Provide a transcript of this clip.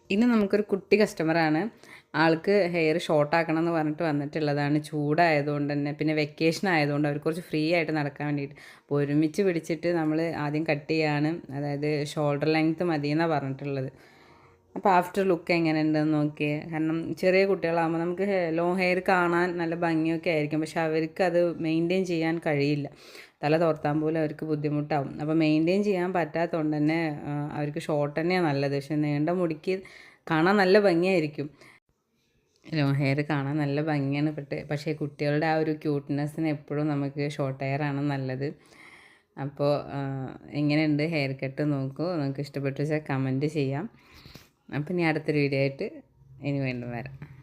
ഇന്ന് നമുക്കൊരു കുട്ടി കസ്റ്റമറാണ്. ആൾക്ക് ഹെയർ ഷോർട്ടാക്കണം എന്ന് പറഞ്ഞിട്ട് വന്നിട്ടുള്ളതാണ്. ചൂടായതുകൊണ്ട് തന്നെ പിന്നെ വെക്കേഷൻ ആയതുകൊണ്ട് അവർക്ക് കുറച്ച് ഫ്രീ ആയിട്ട് നടക്കാൻ വേണ്ടിയിട്ട്. അപ്പോൾ ഒരുമിച്ച് പിടിച്ചിട്ട് നമ്മൾ ആദ്യം കട്ട് ചെയ്യാണ്. അതായത് ഷോൾഡർ ലെങ്ത്ത് മതി എന്നാണ് പറഞ്ഞിട്ടുള്ളത്. അപ്പോൾ ആഫ്റ്റർ ലുക്ക് എങ്ങനെയുണ്ടെന്ന് നോക്കിയേ. കാരണം ചെറിയ കുട്ടികളാകുമ്പോൾ നമുക്ക് ലോങ് ഹെയർ കാണാൻ നല്ല ഭംഗിയൊക്കെ ആയിരിക്കും. പക്ഷെ അവർക്ക് അത് മെയിൻറ്റെയിൻ ചെയ്യാൻ കഴിയില്ല. തല തോർത്താൻ പോലും അവർക്ക് ബുദ്ധിമുട്ടാവും. അപ്പോൾ മെയിൻറ്റെയിൻ ചെയ്യാൻ പറ്റാത്തതുകൊണ്ട് തന്നെ അവർക്ക് ഷോർട്ട് തന്നെയാണ് നല്ലത്. പക്ഷെ നീണ്ട മുടിക്ക് കാണാൻ നല്ല ഭംഗിയായിരിക്കും. ലോങ് ഹെയർ കാണാൻ നല്ല ഭംഗിയാണ്. പക്ഷേ കുട്ടികളുടെ ആ ഒരു ക്യൂട്ട്നെസ്സിന് എപ്പോഴും നമുക്ക് ഷോർട്ട് ഹെയർ ആണ് നല്ലത്. അപ്പോൾ എങ്ങനെയുണ്ട് ഹെയർ കട്ട് നോക്കൂ. നിങ്ങൾക്ക് ഇഷ്ടപ്പെട്ടു വെച്ചാൽ കമൻറ്റ് ചെയ്യാം. അപ്പം ഇനി അടുത്തൊരു വീഡിയോ ആയിട്ട് ഇനി വീണ്ടും വരാം.